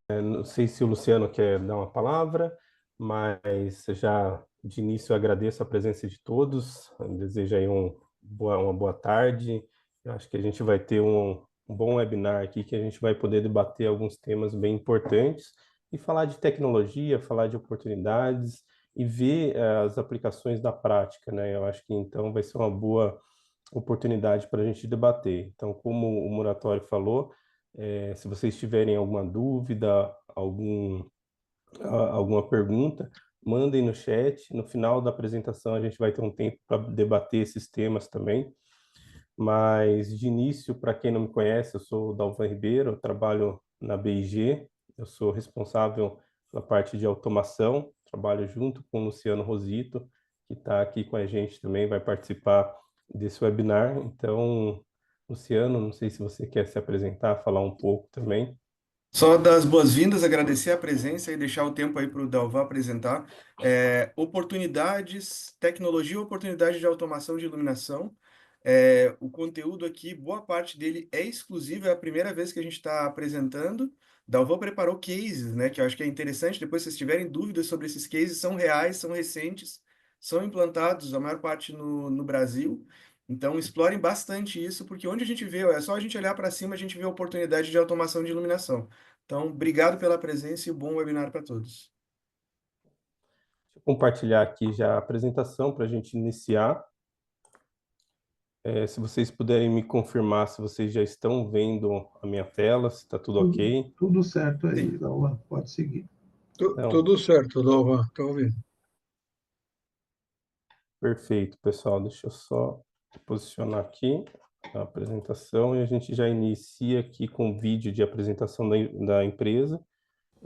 Não sei se o Luciano quer dar uma palavra, mas já de início eu agradeço a presença de todos, eu desejo aí uma boa tarde. Eu acho que a gente vai ter um bom webinar aqui, que a gente vai poder debater alguns temas bem importantes e falar de tecnologia, falar de oportunidades e ver as aplicações da prática, né? Eu acho que então vai ser uma boa oportunidade para a gente debater. Então, como o Muratório falou, se vocês tiverem alguma dúvida, alguma pergunta, mandem no chat. No final da apresentação, a gente vai ter um tempo para debater esses temas também. Mas, de início, para quem não me conhece, eu sou o Dalvan Ribeiro, eu trabalho na BIG, eu sou responsável pela parte de automação, trabalho junto com o Luciano Rosito, que está aqui com a gente também, vai participar desse webinar. Então, Luciano, não sei se você quer se apresentar, falar um pouco também. Só dar as boas-vindas, agradecer a presença e deixar o tempo aí para o Dalva apresentar. Oportunidades, tecnologia, oportunidade de automação de iluminação. O conteúdo aqui, boa parte dele é exclusivo, é a primeira vez que a gente está apresentando. Dalva preparou cases, né, que eu acho que é interessante. Depois, se vocês tiverem dúvidas sobre esses cases, são reais, são recentes, são implantados, a maior parte no Brasil. Então, explorem bastante isso, porque onde a gente vê, é só a gente olhar para cima, a gente vê a oportunidade de automação de iluminação. Então, obrigado pela presença e bom webinar para todos. Deixa eu compartilhar aqui já a apresentação para a gente iniciar. Se vocês puderem me confirmar se vocês já estão vendo a minha tela, se está tudo Tudo, ok. tudo certo aí, Sim, Laura, pode seguir. Então, Tudo certo, Dalva, tá ouvindo? perfeito, pessoal. Deixa eu só posicionar aqui a apresentação e a gente já inicia aqui com o vídeo de apresentação da empresa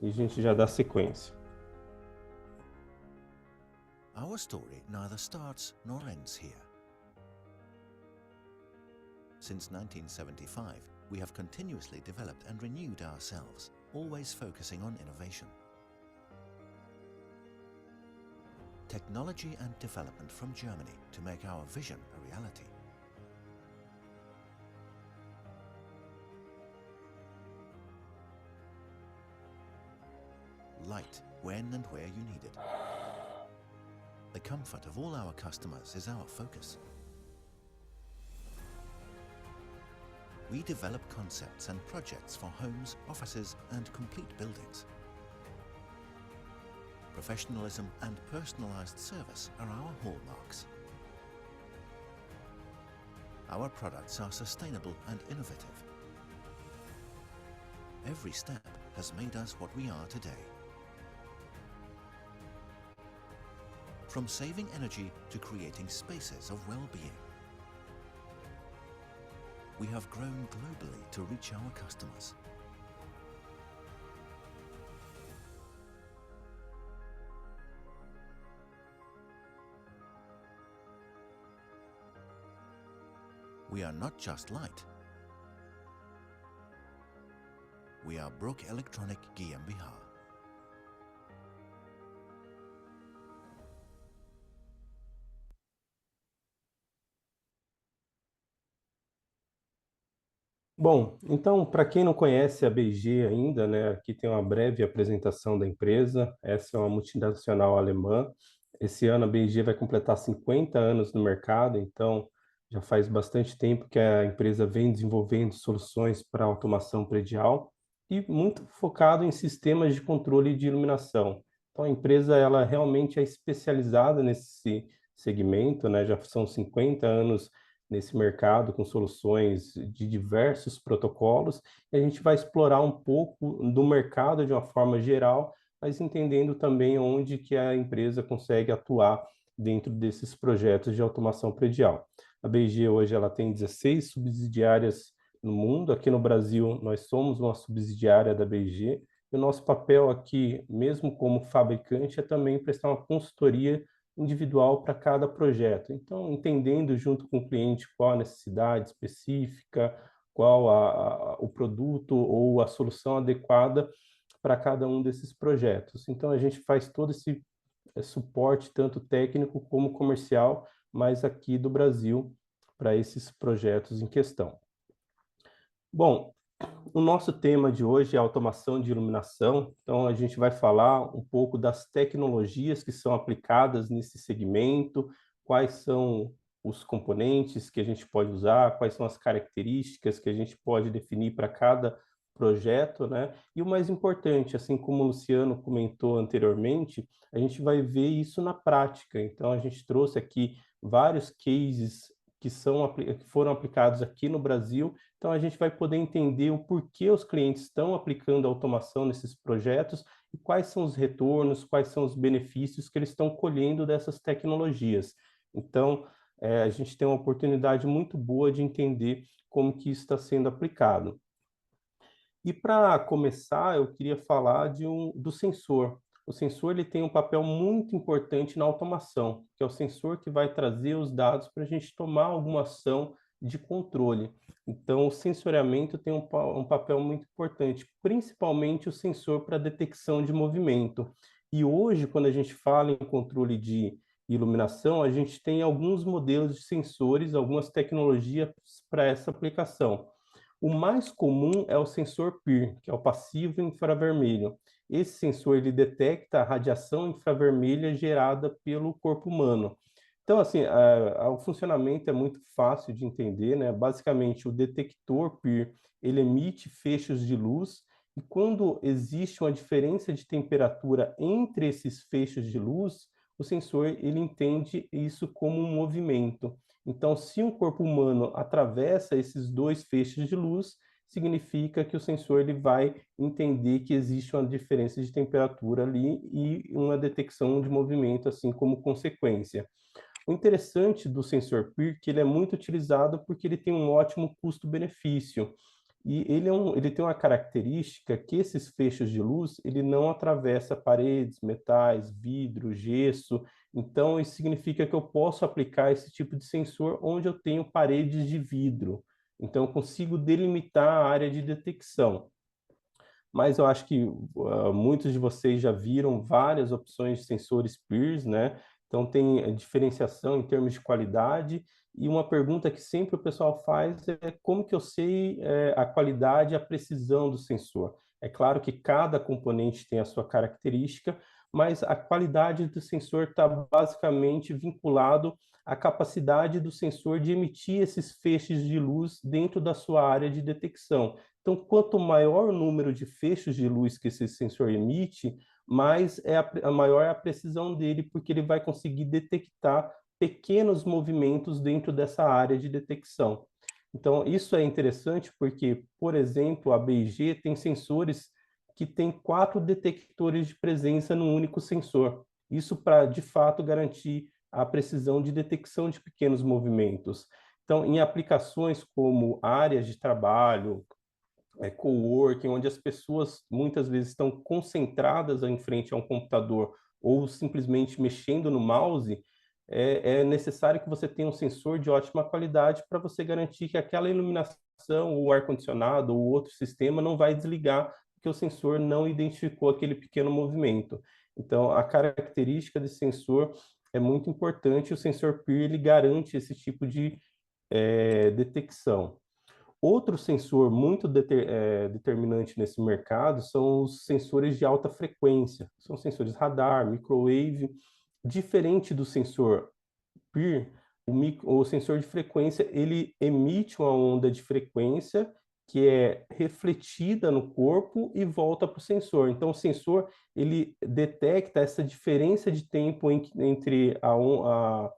e a gente já dá sequência. Our story neither starts nor ends here. Since 1975, we have continuously developed and renewed ourselves, always focusing on innovation. Technology and development from Germany to make our vision a reality. Light when and where you need it. The comfort of all our customers is our focus. We develop concepts and projects for homes, offices, and complete buildings. Professionalism and personalized service are our hallmarks. Our products are sustainable and innovative. Every step has made us what we are today. From saving energy to creating spaces of well-being. We have grown globally to reach our customers. We are not just light. We are Bruck Electronic GmbH. Bom, então, para quem não conhece a BG ainda, né, aqui tem uma breve apresentação da empresa. Essa é uma multinacional alemã. Esse ano a BG vai completar 50 anos no mercado, então já faz bastante tempo que a empresa vem desenvolvendo soluções para automação predial e muito focado em sistemas de controle de iluminação. Então a empresa ela realmente é especializada nesse segmento, né? Já são 50 anos nesse mercado com soluções de diversos protocolos, e a gente vai explorar um pouco do mercado de uma forma geral, mas entendendo também onde que a empresa consegue atuar dentro desses projetos de automação predial. A BG hoje ela tem 16 subsidiárias no mundo. Aqui no Brasil, nós somos uma subsidiária da BG, e o nosso papel aqui, mesmo como fabricante, é também prestar uma consultoria individual para cada projeto. Então, entendendo junto com o cliente qual a necessidade específica, qual o produto ou a solução adequada para cada um desses projetos. Então, a gente faz todo esse suporte, tanto técnico como comercial, mas aqui do Brasil, para esses projetos em questão. Bom, o nosso tema de hoje é automação de iluminação, então a gente vai falar um pouco das tecnologias que são aplicadas nesse segmento, quais são os componentes que a gente pode usar, quais são as características que a gente pode definir para cada projeto, né? E o mais importante, assim como o Luciano comentou anteriormente, a gente vai ver isso na prática. Então a gente trouxe aqui vários cases que foram aplicados aqui no Brasil, então a gente vai poder entender o porquê os clientes estão aplicando automação nesses projetos e quais são os retornos, quais são os benefícios que eles estão colhendo dessas tecnologias. Então, a gente tem uma oportunidade muito boa de entender como que isso está sendo aplicado. E para começar, eu queria falar do sensor. O sensor ele tem um papel muito importante na automação, que é o sensor que vai trazer os dados para a gente tomar alguma ação de controle. Então, o sensoriamento tem um papel muito importante, principalmente o sensor para detecção de movimento. E hoje, quando a gente fala em controle de iluminação, a gente tem alguns modelos de sensores, algumas tecnologias para essa aplicação. O mais comum é o sensor PIR, que é o passivo infravermelho. Esse sensor ele detecta a radiação infravermelha gerada pelo corpo humano. Então, assim, o funcionamento é muito fácil de entender, né? Basicamente, o detector PIR, ele emite feixes de luz e quando existe uma diferença de temperatura entre esses feixes de luz, o sensor ele entende isso como um movimento. Então, se um corpo humano atravessa esses dois feixes de luz, significa que o sensor ele vai entender que existe uma diferença de temperatura ali e uma detecção de movimento, assim como consequência. O interessante do sensor PIR é que ele é muito utilizado porque ele tem um ótimo custo-benefício. E ele tem uma característica que esses feixes de luz, ele não atravessa paredes, metais, vidro, gesso. Então, isso significa que eu posso aplicar esse tipo de sensor onde eu tenho paredes de vidro. Então, eu consigo delimitar a área de detecção. Mas eu acho que muitos de vocês já viram várias opções de sensores PIRs, né? Então, tem diferenciação em termos de qualidade. E uma pergunta que sempre o pessoal faz é como que eu sei a qualidade e a precisão do sensor? É claro que cada componente tem a sua característica, mas a qualidade do sensor está basicamente vinculado à capacidade do sensor de emitir esses feixes de luz dentro da sua área de detecção. Então, quanto maior o número de feixes de luz que esse sensor emite, maior é a precisão dele, porque ele vai conseguir detectar pequenos movimentos dentro dessa área de detecção. Então, isso é interessante porque, por exemplo, a BIG tem sensores que têm 4 detectores de presença num único sensor. Isso para, de fato, garantir a precisão de detecção de pequenos movimentos. Então, em aplicações como áreas de trabalho, coworking, onde as pessoas muitas vezes estão concentradas em frente a um computador ou simplesmente mexendo no mouse, é necessário que você tenha um sensor de ótima qualidade para você garantir que aquela iluminação, ou ar-condicionado, ou outro sistema não vai desligar porque o sensor não identificou aquele pequeno movimento. Então, a característica desse sensor é muito importante, o sensor PIR ele garante esse tipo de detecção. Outro sensor muito determinante nesse mercado são os sensores de alta frequência. São sensores radar, microwave. Diferente do sensor PIR, o sensor de frequência ele emite uma onda de frequência que é refletida no corpo e volta para o sensor. Então, o sensor ele detecta essa diferença de tempo entre a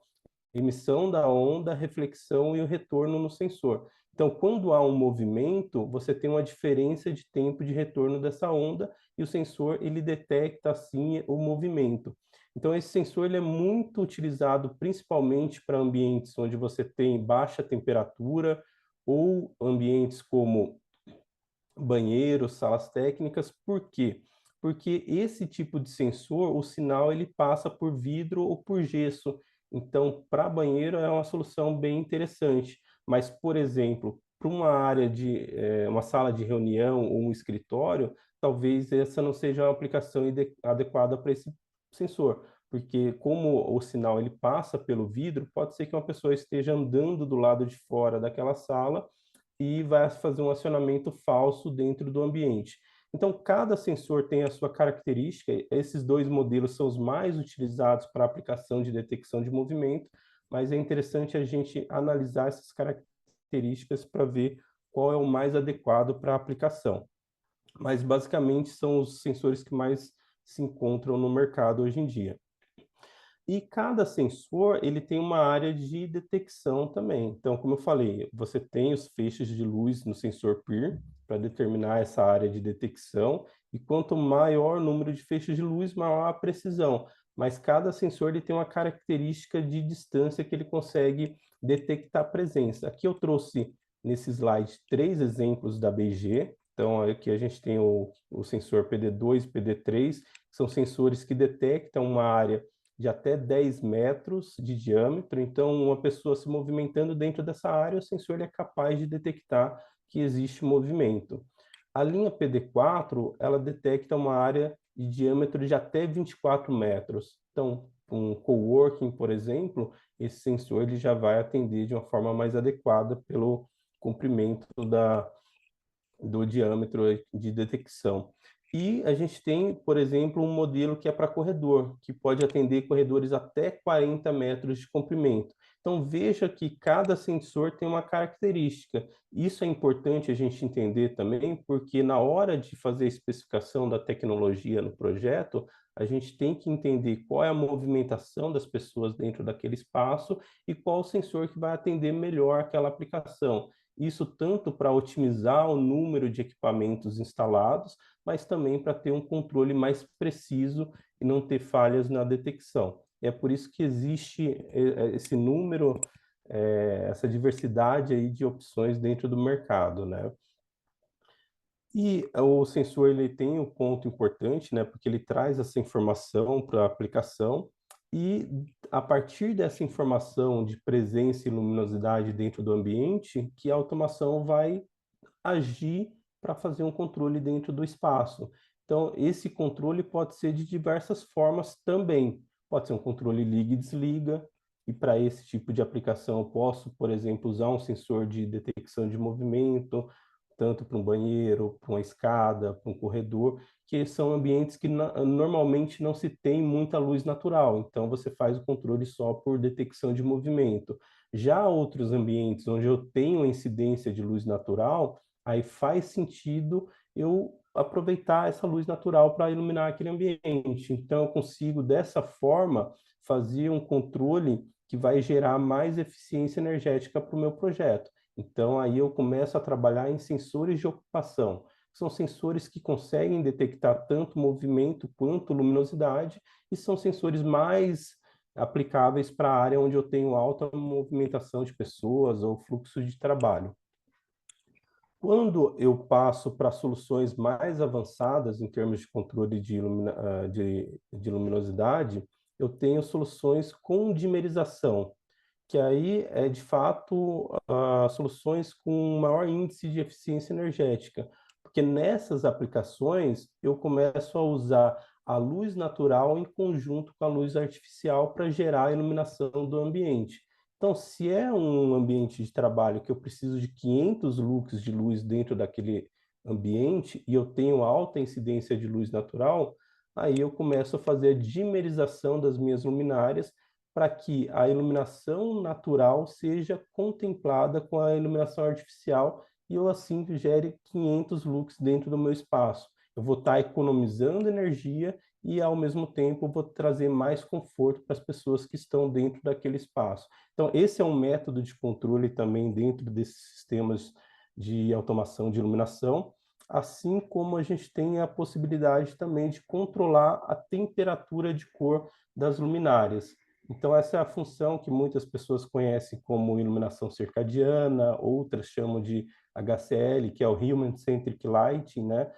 emissão da onda, a reflexão e o retorno no sensor. Então, quando há um movimento, você tem uma diferença de tempo de retorno dessa onda e o sensor ele detecta assim o movimento. Então, esse sensor ele é muito utilizado principalmente para ambientes onde você tem baixa temperatura ou ambientes como banheiros, salas técnicas. Por quê? Porque esse tipo de sensor, o sinal ele passa por vidro ou por gesso. Então, para banheiro é uma solução bem interessante. Mas, por exemplo, para uma área de uma sala de reunião ou um escritório, talvez essa não seja uma aplicação adequada para esse sensor, porque como o sinal ele passa pelo vidro, pode ser que uma pessoa esteja andando do lado de fora daquela sala e vai fazer um acionamento falso dentro do ambiente. Então, cada sensor tem a sua característica, esses dois modelos são os mais utilizados para aplicação de detecção de movimento, mas é interessante a gente analisar essas características para ver qual é o mais adequado para a aplicação. Mas, basicamente, são os sensores que mais se encontram no mercado hoje em dia. E cada sensor, ele tem uma área de detecção também. Então, como eu falei, você tem os feixes de luz no sensor PIR para determinar essa área de detecção, e quanto maior o número de feixes de luz, maior a precisão. Mas cada sensor ele tem uma característica de distância que ele consegue detectar presença. Aqui eu trouxe nesse slide 3 exemplos da BG. Então, aqui a gente tem o sensor PD2 e PD3, que são sensores que detectam uma área de até 10 metros de diâmetro. Então, uma pessoa se movimentando dentro dessa área, o sensor é capaz de detectar que existe movimento. A linha PD4, ela detecta uma área de diâmetro de até 24 metros. Então, um coworking, por exemplo, esse sensor ele já vai atender de uma forma mais adequada pelo comprimento do diâmetro de detecção. E a gente tem, por exemplo, um modelo que é para corredor, que pode atender corredores até 40 metros de comprimento. Então, veja que cada sensor tem uma característica. Isso é importante a gente entender também, porque na hora de fazer a especificação da tecnologia no projeto, a gente tem que entender qual é a movimentação das pessoas dentro daquele espaço e qual o sensor que vai atender melhor aquela aplicação. Isso tanto para otimizar o número de equipamentos instalados, mas também para ter um controle mais preciso e não ter falhas na detecção. É por isso que existe esse número, essa diversidade aí de opções dentro do mercado, né? E o sensor ele tem um ponto importante, né? Porque ele traz essa informação para a aplicação e a partir dessa informação de presença e luminosidade dentro do ambiente, que a automação vai agir para fazer um controle dentro do espaço. Então, esse controle pode ser de diversas formas também. Pode ser um controle liga e desliga, e para esse tipo de aplicação eu posso, por exemplo, usar um sensor de detecção de movimento, tanto para um banheiro, para uma escada, para um corredor, que são ambientes que normalmente não se tem muita luz natural, então você faz o controle só por detecção de movimento. Já outros ambientes onde eu tenho incidência de luz natural, aí faz sentido eu aproveitar essa luz natural para iluminar aquele ambiente. Então, eu consigo, dessa forma, fazer um controle que vai gerar mais eficiência energética para o meu projeto. Então, aí eu começo a trabalhar em sensores de ocupação. São sensores que conseguem detectar tanto movimento quanto luminosidade e são sensores mais aplicáveis para a área onde eu tenho alta movimentação de pessoas ou fluxo de trabalho. Quando eu passo para soluções mais avançadas em termos de controle de luminosidade, eu tenho soluções com dimerização, que aí é de fato soluções com maior índice de eficiência energética, porque nessas aplicações eu começo a usar a luz natural em conjunto com a luz artificial para gerar a iluminação do ambiente. Então, se é um ambiente de trabalho que eu preciso de 500 lux de luz dentro daquele ambiente e eu tenho alta incidência de luz natural, aí eu começo a fazer a dimerização das minhas luminárias para que a iluminação natural seja contemplada com a iluminação artificial e eu assim gere 500 lux dentro do meu espaço. Eu vou estar economizando energia e, ao mesmo tempo, vou trazer mais conforto para as pessoas que estão dentro daquele espaço. Então, esse é um método de controle também dentro desses sistemas de automação de iluminação, assim como a gente tem a possibilidade também de controlar a temperatura de cor das luminárias. Então, essa é a função que muitas pessoas conhecem como iluminação circadiana, outras chamam de HCL, que é o Human Centric Lighting, né?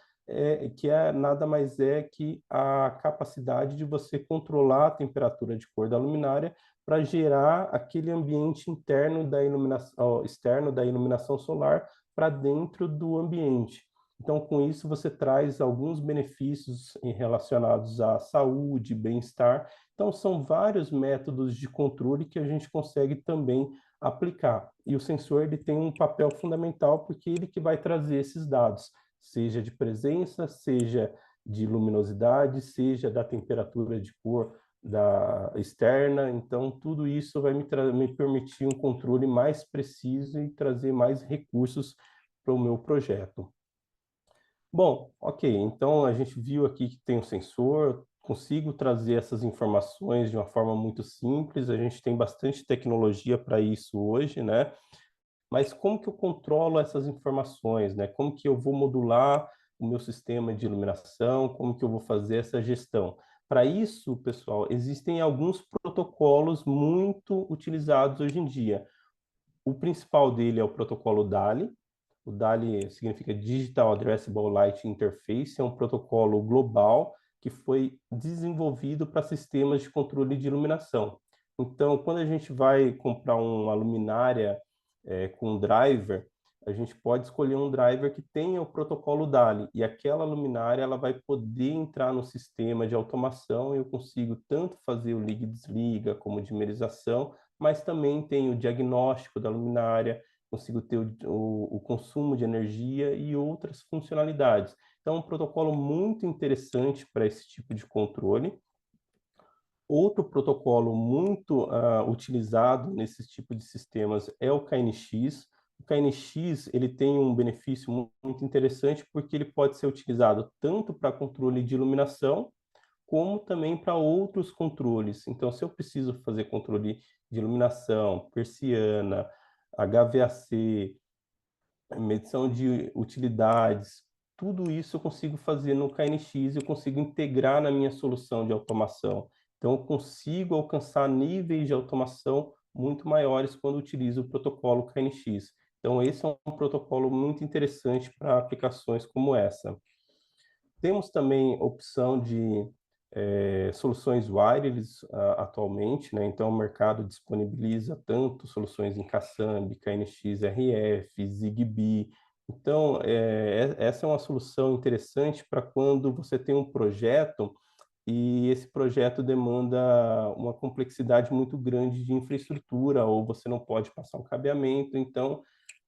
Que nada mais é que a capacidade de você controlar a temperatura de cor da luminária para gerar aquele ambiente interno da iluminação, externo da iluminação solar para dentro do ambiente. Então, com isso, você traz alguns benefícios relacionados à saúde, bem-estar. Então, são vários métodos de controle que a gente consegue também aplicar. E o sensor ele tem um papel fundamental porque ele que vai trazer esses dados, seja de presença, seja de luminosidade, seja da temperatura de cor da externa. Então, tudo isso vai me permitir um controle mais preciso e trazer mais recursos para o meu projeto. Bom, ok, então a gente viu aqui que tem um sensor, consigo trazer essas informações de uma forma muito simples, a gente tem bastante tecnologia para isso hoje, né? Mas como que eu controlo essas informações, né? Como que eu vou modular o meu sistema de iluminação, como que eu vou fazer essa gestão? Para isso, pessoal, existem alguns protocolos muito utilizados hoje em dia. O principal dele é o protocolo DALI. O DALI significa Digital Addressable Light Interface, é um protocolo global que foi desenvolvido para sistemas de controle de iluminação. Então, quando a gente vai comprar uma luminária com driver, a gente pode escolher um driver que tenha o protocolo DALI, e aquela luminária ela vai poder entrar no sistema de automação, e eu consigo tanto fazer o liga e desliga, como dimerização, mas também tem o diagnóstico da luminária, consigo ter o consumo de energia e outras funcionalidades. Então, é um protocolo muito interessante para esse tipo de controle. Outro protocolo muito utilizado nesse tipo de sistemas é o KNX. O KNX ele tem um benefício muito interessante porque ele pode ser utilizado tanto para controle de iluminação, como também para outros controles. Então, se eu preciso fazer controle de iluminação, persiana, HVAC, medição de utilidades, tudo isso eu consigo fazer no KNX, eu consigo integrar na minha solução de automação. Então, eu consigo alcançar níveis de automação muito maiores quando utilizo o protocolo KNX. Então, esse é um protocolo muito interessante para aplicações como essa. Temos também opção de soluções wireless atualmente, né? Então, o mercado disponibiliza tanto soluções em caçambi, KNX, RF, Zigbee. Então, essa é uma solução interessante para quando você tem um projeto e esse projeto demanda uma complexidade muito grande de infraestrutura, ou você não pode passar um cabeamento. Então,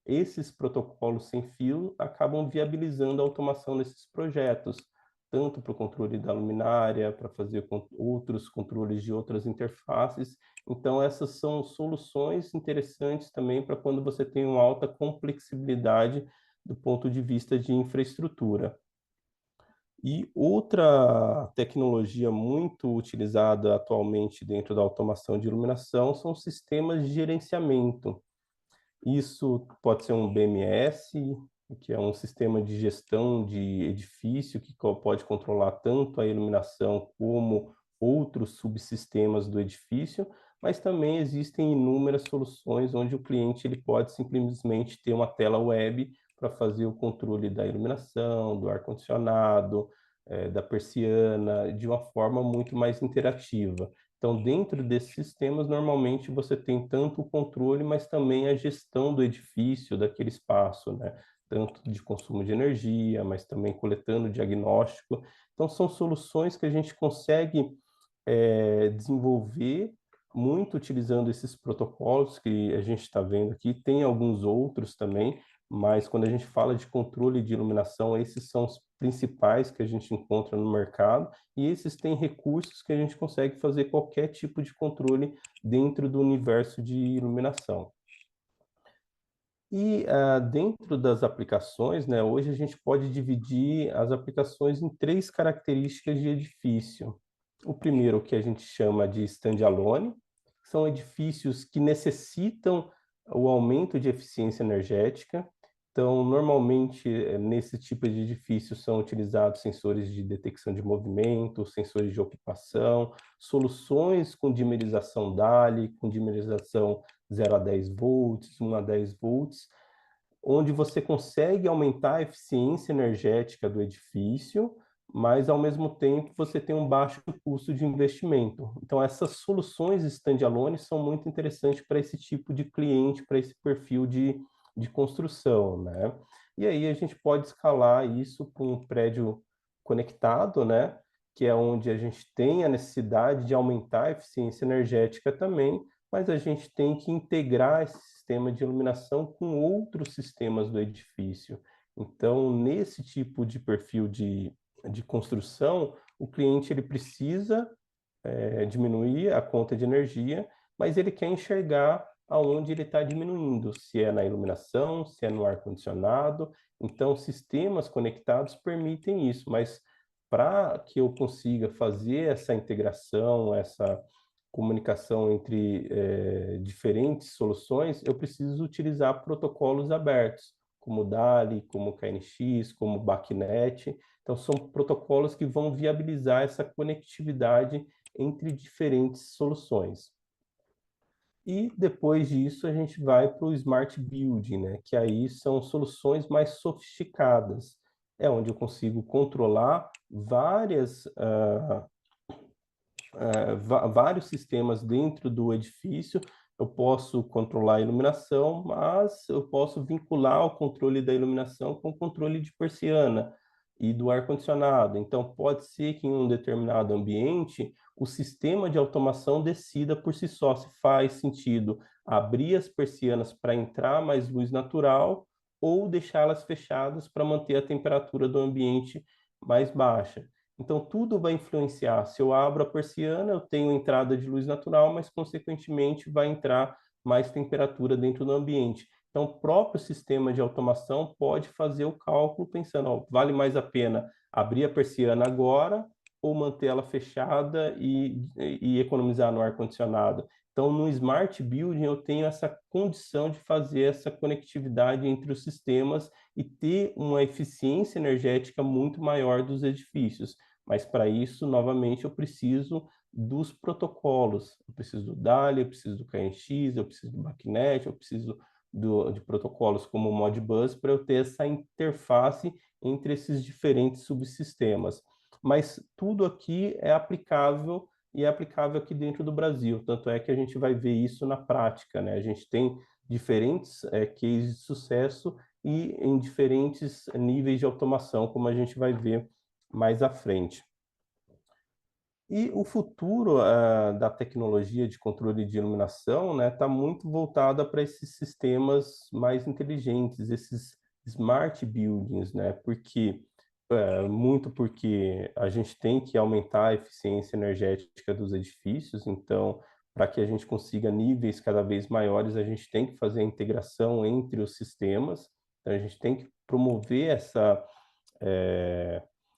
esses protocolos sem fio acabam viabilizando a automação desses projetos, tanto para o controle da luminária, para fazer outros controles de outras interfaces. Então, essas são soluções interessantes também para quando você tem uma alta complexibilidade do ponto de vista de infraestrutura. E outra tecnologia muito utilizada atualmente dentro da automação de iluminação são os sistemas de gerenciamento. Isso pode ser um BMS, que é um sistema de gestão de edifício que pode controlar tanto a iluminação como outros subsistemas do edifício, mas também existem inúmeras soluções onde o cliente ele pode simplesmente ter uma tela web para fazer o controle da iluminação, do ar-condicionado, da persiana, de uma forma muito mais interativa. Então, dentro desses sistemas, normalmente você tem tanto o controle, mas também a gestão do edifício, daquele espaço, né? Tanto de consumo de energia, mas também coletando diagnóstico. Então, são soluções que a gente consegue desenvolver muito utilizando esses protocolos que a gente está vendo aqui. Tem alguns outros também, mas quando a gente fala de controle de iluminação, esses são os principais que a gente encontra no mercado, e esses têm recursos que a gente consegue fazer qualquer tipo de controle dentro do universo de iluminação. E dentro das aplicações, né, hoje a gente pode dividir as aplicações em 3 características de edifício. O primeiro, que a gente chama de standalone, são edifícios que necessitam o aumento de eficiência energética. Então, normalmente, nesse tipo de edifício são utilizados sensores de detecção de movimento, sensores de ocupação, soluções com dimerização DALI, com dimerização 0 a 10 volts, 1 a 10 volts, onde você consegue aumentar a eficiência energética do edifício, mas ao mesmo tempo você tem um baixo custo de investimento. Então, essas soluções standalone são muito interessantes para esse tipo de cliente, para esse perfil de construção, né? e aí a gente pode escalar isso para um prédio conectado, né? Que é onde a gente tem a necessidade de aumentar a eficiência energética também, mas a gente tem que integrar esse sistema de iluminação com outros sistemas do edifício. Então, nesse tipo de perfil de construção, o cliente ele precisa diminuir a conta de energia, mas ele quer enxergar aonde ele está diminuindo, se é na iluminação, se é no ar-condicionado. Então, sistemas conectados permitem isso, mas para que eu consiga fazer essa integração, essa comunicação entre diferentes soluções, eu preciso utilizar protocolos abertos, como DALI, como KNX, como BACnet. Então, são protocolos que vão viabilizar essa conectividade entre diferentes soluções. E depois disso a gente vai para o Smart Building, né? Que aí são soluções mais sofisticadas. É onde eu consigo controlar vários sistemas dentro do edifício. Eu posso controlar a iluminação, mas eu posso vincular o controle da iluminação com o controle de persiana e do ar-condicionado. Então, pode ser que em um determinado ambiente o sistema de automação decida por si só se faz sentido abrir as persianas para entrar mais luz natural ou deixá-las fechadas para manter a temperatura do ambiente mais baixa. Então, tudo vai influenciar. Se eu abro a persiana, eu tenho entrada de luz natural, mas, consequentemente, vai entrar mais temperatura dentro do ambiente. Então, o próprio sistema de automação pode fazer o cálculo pensando, ó, vale mais a pena abrir a persiana agora ou manter ela fechada e economizar no ar-condicionado. Então, no Smart Building, eu tenho essa condição de fazer essa conectividade entre os sistemas e ter uma eficiência energética muito maior dos edifícios. Mas para isso, novamente, eu preciso dos protocolos. Eu preciso do DALI, eu preciso do KNX, eu preciso do BACnet, eu preciso de protocolos como o Modbus para eu ter essa interface entre esses diferentes subsistemas. Mas tudo aqui é aplicável e é aplicável aqui dentro do Brasil. Tanto é que a gente vai ver isso na prática, né? A gente tem diferentes cases de sucesso e em diferentes níveis de automação, como a gente vai ver mais à frente. E o futuro da tecnologia de controle de iluminação, né, está muito voltada para esses sistemas mais inteligentes, esses smart buildings, né, muito porque a gente tem que aumentar a eficiência energética dos edifícios, então, para que a gente consiga níveis cada vez maiores, a gente tem que fazer a integração entre os sistemas, então a gente tem que promover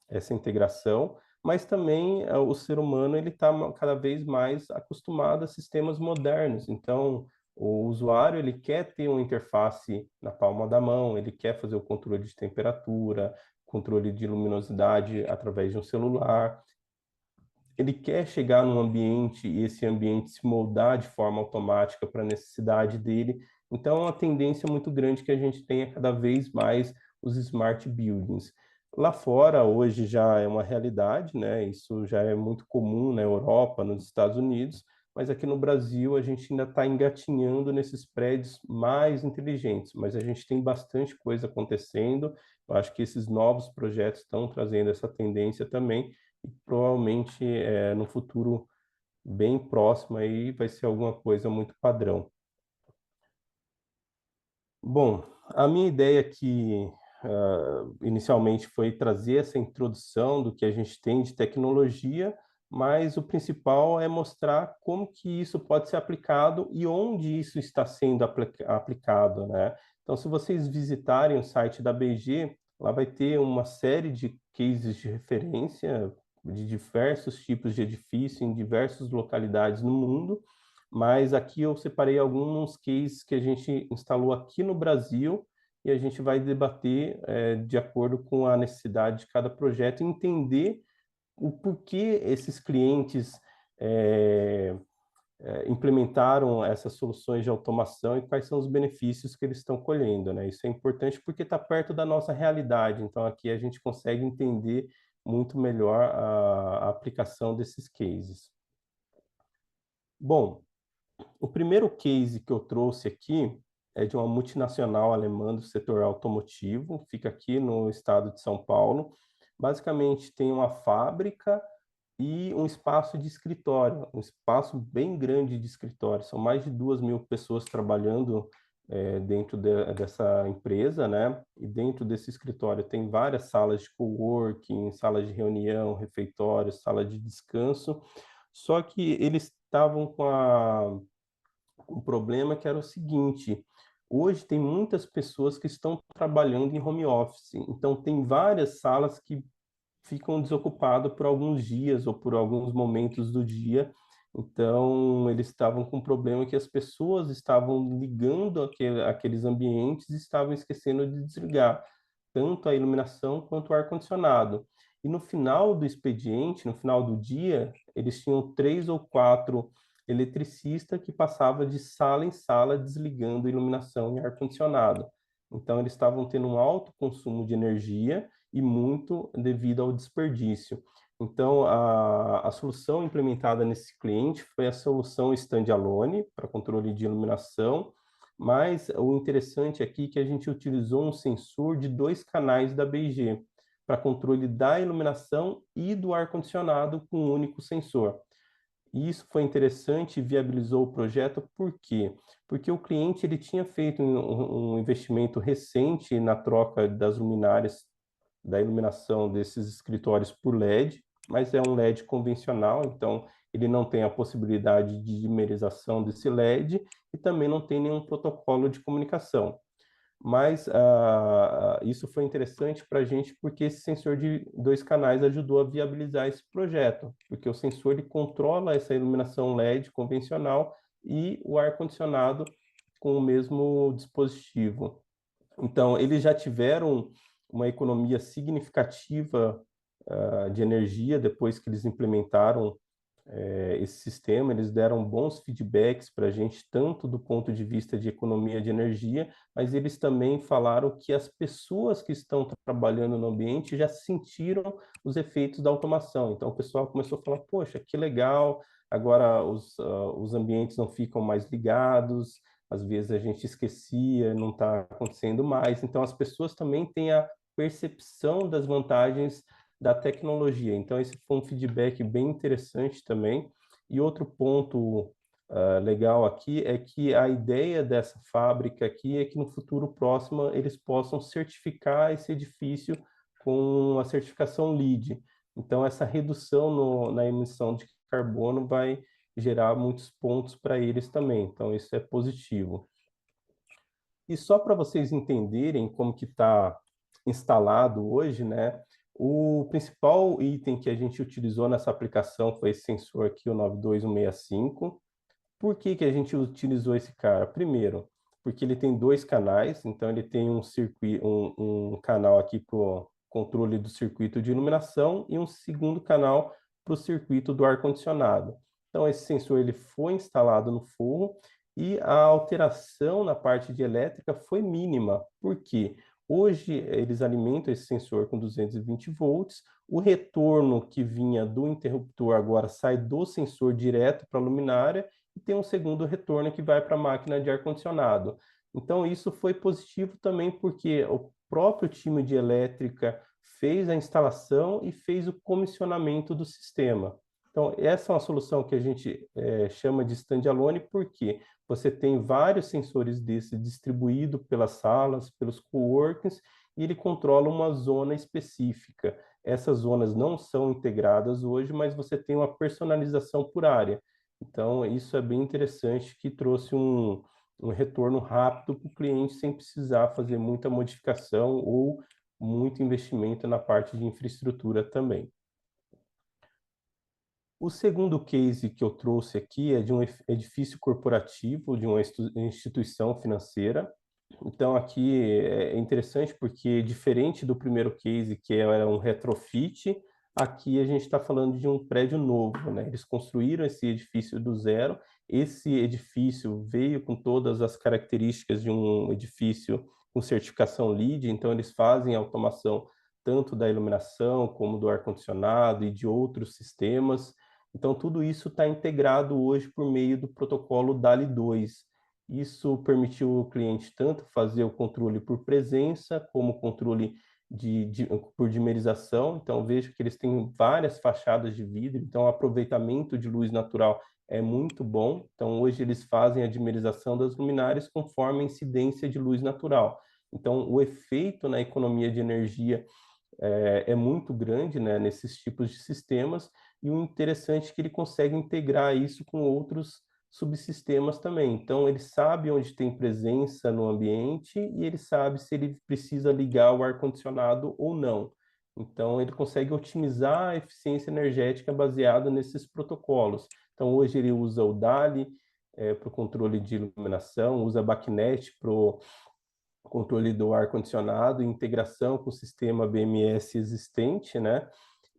essa integração, mas também o ser humano ele está cada vez mais acostumado a sistemas modernos. Então, o usuário ele quer ter uma interface na palma da mão, ele quer fazer o controle de temperatura, controle de luminosidade através de um celular. Ele quer chegar num ambiente e esse ambiente se moldar de forma automática para a necessidade dele. Então, é uma tendência muito grande que a gente tenha cada vez mais os smart buildings. Lá fora, hoje já é uma realidade, né? Isso já é muito comum na Europa, nos Estados Unidos, mas aqui no Brasil a gente ainda está engatinhando nesses prédios mais inteligentes, mas a gente tem bastante coisa acontecendo. Eu acho que esses novos projetos estão trazendo essa tendência também, e provavelmente no futuro bem próximo aí vai ser alguma coisa muito padrão. Bom, a minha ideia aqui inicialmente foi trazer essa introdução do que a gente tem de tecnologia, mas o principal é mostrar como que isso pode ser aplicado e onde isso está sendo aplicado, né? Então, se vocês visitarem o site da BG, lá vai ter uma série de cases de referência de diversos tipos de edifício em diversas localidades no mundo, mas aqui eu separei alguns cases que a gente instalou aqui no Brasil e a gente vai debater de acordo com a necessidade de cada projeto e entender o porquê esses clientes implementaram essas soluções de automação e quais são os benefícios que eles estão colhendo, né? Isso é importante porque está perto da nossa realidade, então aqui a gente consegue entender muito melhor a aplicação desses cases. Bom, o primeiro case que eu trouxe aqui é de uma multinacional alemã do setor automotivo, fica aqui no estado de São Paulo. Basicamente, tem uma fábrica e um espaço de escritório, um espaço bem grande de escritório. São mais de 2.000 pessoas trabalhando dentro dessa empresa, né? E dentro desse escritório tem várias salas de coworking, salas de reunião, refeitórios, sala de descanso. Só que eles estavam com um problema que era o seguinte: hoje tem muitas pessoas que estão trabalhando em home office, então tem várias salas que ficam desocupadas por alguns dias ou por alguns momentos do dia. Então, eles estavam com um problema que as pessoas estavam ligando aqueles ambientes e estavam esquecendo de desligar tanto a iluminação quanto o ar-condicionado. E no final do expediente, no final do dia, eles tinham 3 ou 4 eletricistas que passavam de sala em sala desligando iluminação e ar-condicionado. Então, eles estavam tendo um alto consumo de energia e muito devido ao desperdício. Então, a solução implementada nesse cliente foi a solução standalone para controle de iluminação, mas o interessante aqui é que a gente utilizou um sensor de 2 canais da BG para controle da iluminação e do ar-condicionado com um único sensor. E isso foi interessante e viabilizou o projeto, por quê? Porque o cliente ele tinha feito um investimento recente na troca das luminárias da iluminação desses escritórios por LED, mas é um LED convencional, então ele não tem a possibilidade de dimerização desse LED e também não tem nenhum protocolo de comunicação. Mas isso foi interessante para a gente porque esse sensor de 2 canais ajudou a viabilizar esse projeto, porque o sensor ele controla essa iluminação LED convencional e o ar-condicionado com o mesmo dispositivo. Então, eles já tiveram uma economia significativa de energia depois que eles implementaram esse sistema. Eles deram bons feedbacks para a gente, tanto do ponto de vista de economia de energia, mas eles também falaram que as pessoas que estão trabalhando no ambiente já sentiram os efeitos da automação. Então, o pessoal começou a falar, poxa, que legal, agora os ambientes não ficam mais ligados, às vezes a gente esquecia, não está acontecendo mais. Então, as pessoas também têm a percepção das vantagens da tecnologia. Então, esse foi um feedback bem interessante também. E outro ponto legal aqui é que a ideia dessa fábrica aqui é que no futuro próximo eles possam certificar esse edifício com a certificação LEED. Então, essa redução na emissão de carbono vai gerar muitos pontos para eles também. Então, isso é positivo. E só para vocês entenderem como que está instalado hoje, né? O principal item que a gente utilizou nessa aplicação foi esse sensor aqui, o 92165. Por que que a gente utilizou esse cara? Primeiro, porque ele tem 2 canais, então ele tem um canal aqui para o controle do circuito de iluminação e um segundo canal para o circuito do ar-condicionado. Então, esse sensor ele foi instalado no forro e a alteração na parte de elétrica foi mínima. Por quê? Hoje, eles alimentam esse sensor com 220 volts, o retorno que vinha do interruptor agora sai do sensor direto para a luminária e tem um segundo retorno que vai para a máquina de ar-condicionado. Então, isso foi positivo também porque o próprio time de elétrica fez a instalação e fez o comissionamento do sistema. Então, essa é uma solução que a gente chama de standalone, porque você tem vários sensores desse distribuído pelas salas, pelos coworkings, e ele controla uma zona específica. Essas zonas não são integradas hoje, mas você tem uma personalização por área. Então, isso é bem interessante, que trouxe um retorno rápido para o cliente, sem precisar fazer muita modificação ou muito investimento na parte de infraestrutura também. O segundo case que eu trouxe aqui é de um edifício corporativo, de uma instituição financeira. Então, aqui é interessante porque, diferente do primeiro case, que era um retrofit, aqui a gente está falando de um prédio novo, né? Eles construíram esse edifício do zero. Esse edifício veio com todas as características de um edifício com certificação LEED, então eles fazem automação tanto da iluminação como do ar-condicionado e de outros sistemas. Então, tudo isso está integrado hoje por meio do protocolo DALI 2. Isso permitiu o cliente tanto fazer o controle por presença, como o controle por dimerização. Então, vejo que eles têm várias fachadas de vidro, então o aproveitamento de luz natural é muito bom. Então, hoje eles fazem a dimerização das luminárias conforme a incidência de luz natural. Então, o efeito na economia de energia é muito grande, né, nesses tipos de sistemas, e o interessante é que ele consegue integrar isso com outros subsistemas também. Então, ele sabe onde tem presença no ambiente e ele sabe se ele precisa ligar o ar-condicionado ou não. Então, ele consegue otimizar a eficiência energética baseado nesses protocolos. Então, hoje ele usa o DALI para o controle de iluminação, usa a BACnet para o controle do ar-condicionado, integração com o sistema BMS existente, né?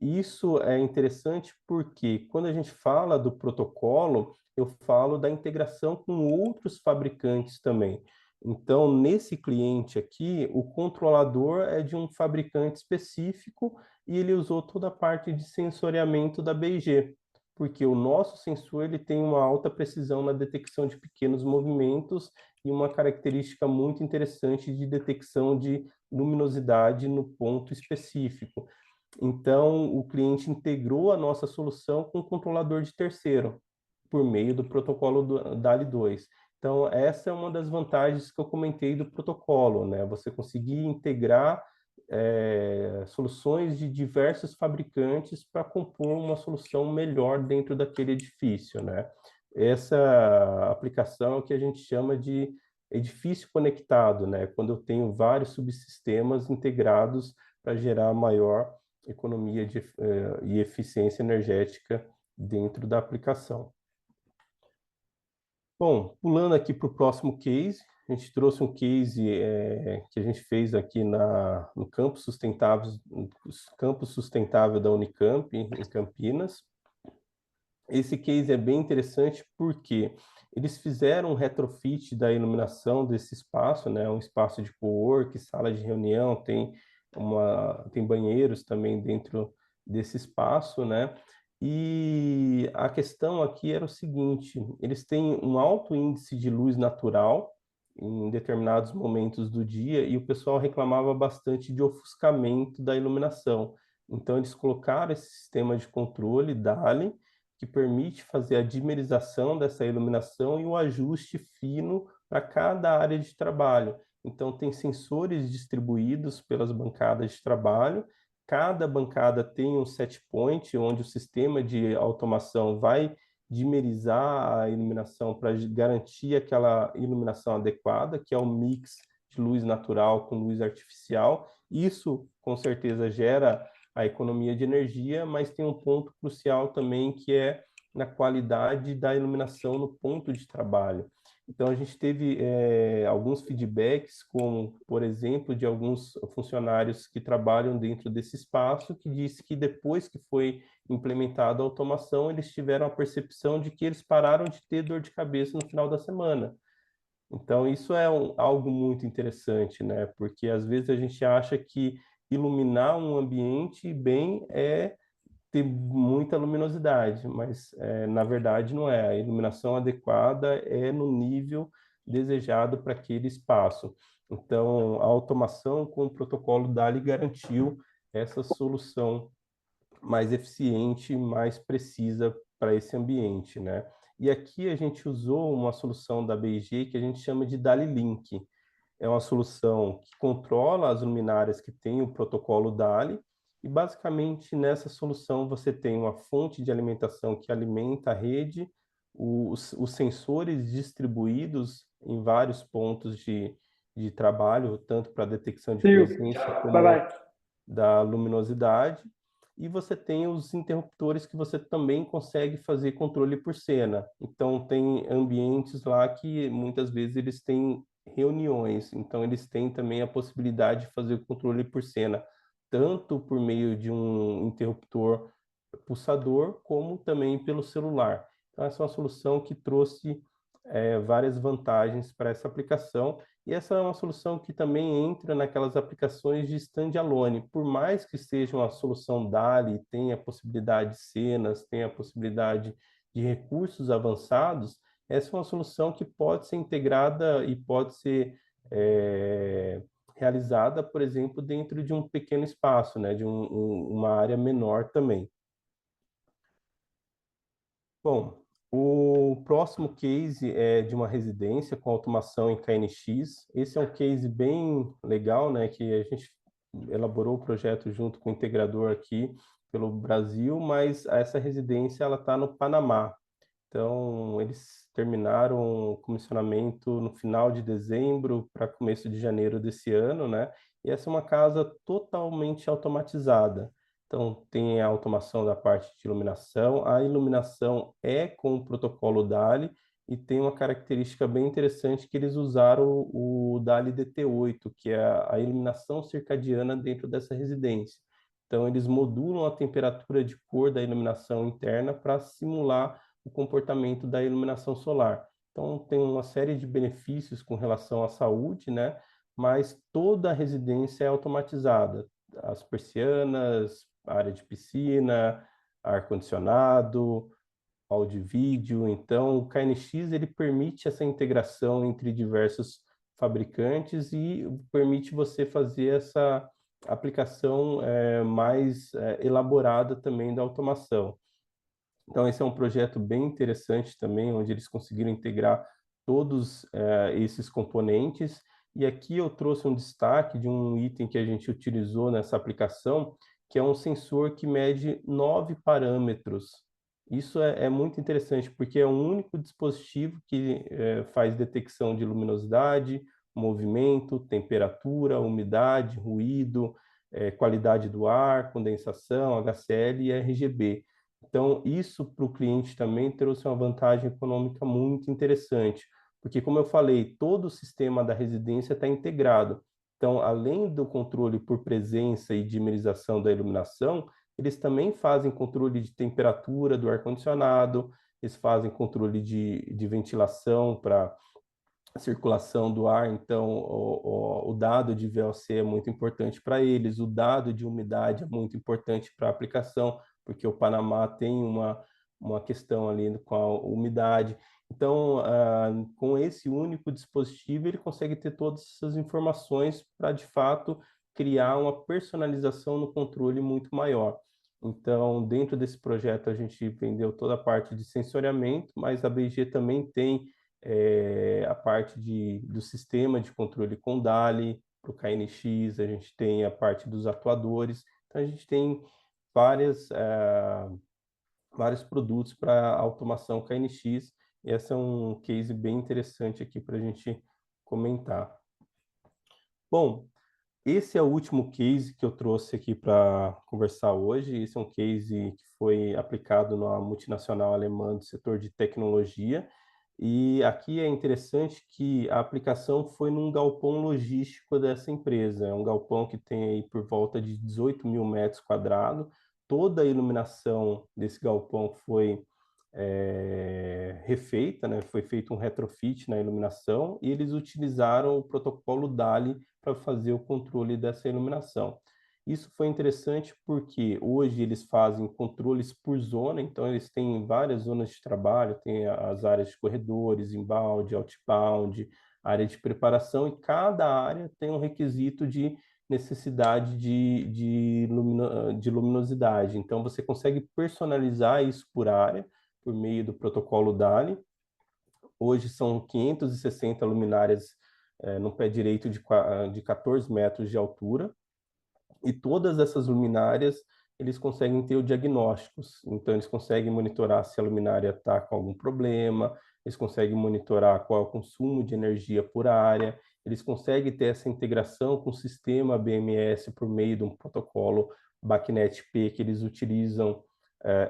Isso é interessante porque quando a gente fala do protocolo, eu falo da integração com outros fabricantes também. Então, nesse cliente aqui, o controlador é de um fabricante específico e ele usou toda a parte de sensoriamento da BIG, porque o nosso sensor ele tem uma alta precisão na detecção de pequenos movimentos e uma característica muito interessante de detecção de luminosidade no ponto específico. Então, o cliente integrou a nossa solução com o controlador de terceiro, por meio do protocolo do DALI2. Então, essa é uma das vantagens que eu comentei do protocolo, né? Você conseguir integrar soluções de diversos fabricantes para compor uma solução melhor dentro daquele edifício, né? Essa aplicação é o que a gente chama de edifício conectado, né? Quando eu tenho vários subsistemas integrados para gerar maior economia e eficiência energética dentro da aplicação. Bom, pulando aqui para o próximo case, a gente trouxe um case que a gente fez aqui no Campus Sustentável da Unicamp, em Campinas. Esse case é bem interessante porque eles fizeram um retrofit da iluminação desse espaço, né? Um espaço de cowork, sala de reunião, tem banheiros também dentro desse espaço, né? E a questão aqui era o seguinte: eles têm um alto índice de luz natural em determinados momentos do dia e o pessoal reclamava bastante de ofuscamento da iluminação. Então eles colocaram esse sistema de controle DALI que permite fazer a dimerização dessa iluminação e o ajuste fino para cada área de trabalho. Então, tem sensores distribuídos pelas bancadas de trabalho, cada bancada tem um set point, onde o sistema de automação vai dimerizar a iluminação para garantir aquela iluminação adequada, que é o mix de luz natural com luz artificial. Isso, com certeza, gera a economia de energia, mas tem um ponto crucial também que é na qualidade da iluminação no ponto de trabalho. Então, a gente teve alguns feedbacks, como, por exemplo, de alguns funcionários que trabalham dentro desse espaço, que disse que depois que foi implementada a automação, eles tiveram a percepção de que eles pararam de ter dor de cabeça no final da semana. Então, isso é algo muito interessante, né? Porque às vezes a gente acha que iluminar um ambiente bem é ter muita luminosidade, mas na verdade não é. A iluminação adequada é no nível desejado para aquele espaço. Então, a automação com o protocolo DALI garantiu essa solução mais eficiente, mais precisa para esse ambiente, né? E aqui a gente usou uma solução da BIG que a gente chama de DALI Link. É uma solução que controla as luminárias que tem o protocolo DALI, e basicamente nessa solução você tem uma fonte de alimentação que alimenta a rede, os sensores distribuídos em vários pontos de trabalho, tanto para detecção de presença como da luminosidade, e você tem os interruptores que você também consegue fazer controle por cena. Então tem ambientes lá que muitas vezes eles têm reuniões, então eles têm também a possibilidade de fazer o controle por cena, tanto por meio de um interruptor pulsador, como também pelo celular. Então, essa é uma solução que trouxe várias vantagens para essa aplicação, e essa é uma solução que também entra naquelas aplicações de standalone. Por mais que seja uma solução DALI, tenha a possibilidade de cenas, tenha a possibilidade de recursos avançados, essa é uma solução que pode ser integrada e pode ser realizada, por exemplo, dentro de um pequeno espaço, né, de uma área menor também. Bom, o próximo case é de uma residência com automação em KNX. Esse é um case bem legal, né, que a gente elaborou o projeto junto com o integrador aqui pelo Brasil, mas essa residência ela está no Panamá. Então, eles terminaram o comissionamento no final de dezembro para começo de janeiro desse ano, né? E essa é uma casa totalmente automatizada. Então, tem a automação da parte de iluminação. A iluminação é com o protocolo DALI e tem uma característica bem interessante que eles usaram o DALI DT8, que é a iluminação circadiana dentro dessa residência. Então, eles modulam a temperatura de cor da iluminação interna para simular o comportamento da iluminação solar. Então, tem uma série de benefícios com relação à saúde, né? Mas toda a residência é automatizada. As persianas, a área de piscina, ar-condicionado, áudio e vídeo. Então, o KNX ele permite essa integração entre diversos fabricantes e permite você fazer essa aplicação mais elaborada também da automação. Então, esse é um projeto bem interessante também, onde eles conseguiram integrar todos esses componentes. E aqui eu trouxe um destaque de um item que a gente utilizou nessa aplicação, que é um sensor que mede 9 parâmetros. Isso é muito interessante, porque é o único dispositivo que faz detecção de luminosidade, movimento, temperatura, umidade, ruído, qualidade do ar, condensação, HCl e RGB. Então, isso para o cliente também trouxe uma vantagem econômica muito interessante, porque, como eu falei, todo o sistema da residência está integrado. Então, além do controle por presença e dimerização da iluminação, eles também fazem controle de temperatura do ar-condicionado, eles fazem controle de ventilação para circulação do ar, então o dado de VOC é muito importante para eles, o dado de umidade é muito importante para a aplicação, porque o Panamá tem uma questão ali com a umidade. Então, com esse único dispositivo, ele consegue ter todas essas informações para, de fato, criar uma personalização no controle muito maior. Então, dentro desse projeto, a gente vendeu toda a parte de sensoriamento, mas a BG também tem a parte do sistema de controle com DALI, para o KNX, a gente tem a parte dos atuadores, então a gente tem vários produtos para automação KNX, e esse é um case bem interessante aqui para a gente comentar. Bom, esse é o último case que eu trouxe aqui para conversar hoje. Esse é um case que foi aplicado numa multinacional alemã do setor de tecnologia. E aqui é interessante que a aplicação foi num galpão logístico dessa empresa. É um galpão que tem aí por volta de 18 mil metros quadrados. Toda a iluminação desse galpão foi refeita, né? Foi feito um retrofit na iluminação e eles utilizaram o protocolo DALI para fazer o controle dessa iluminação. Isso foi interessante porque hoje eles fazem controles por zona, então eles têm várias zonas de trabalho, tem as áreas de corredores, inbound, outbound, área de preparação, e cada área tem um requisito de necessidade de luminosidade. Então você consegue personalizar isso por área, por meio do protocolo DALI. Hoje são 560 luminárias no pé direito de 14 metros de altura, e todas essas luminárias eles conseguem ter o diagnósticos, então eles conseguem monitorar se a luminária está com algum problema, eles conseguem monitorar qual é o consumo de energia por área, eles conseguem ter essa integração com o sistema BMS por meio de um protocolo BACnet-P que eles utilizam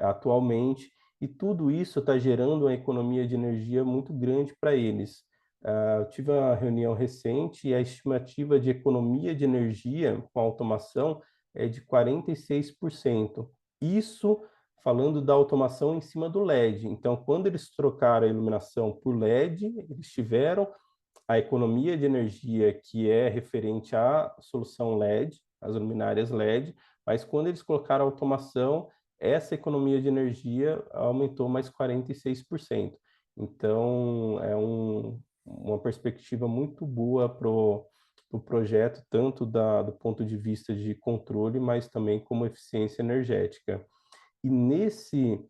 atualmente, e tudo isso está gerando uma economia de energia muito grande para eles. Eu tive uma reunião recente e a estimativa de economia de energia com automação é de 46%. Isso falando da automação em cima do LED. Então, quando eles trocaram a iluminação por LED, eles tiveram a economia de energia que é referente à solução LED, as luminárias LED, mas quando eles colocaram a automação, essa economia de energia aumentou mais 46%. Então, é uma perspectiva muito boa para o projeto, tanto do ponto de vista de controle, mas também como eficiência energética. E nesse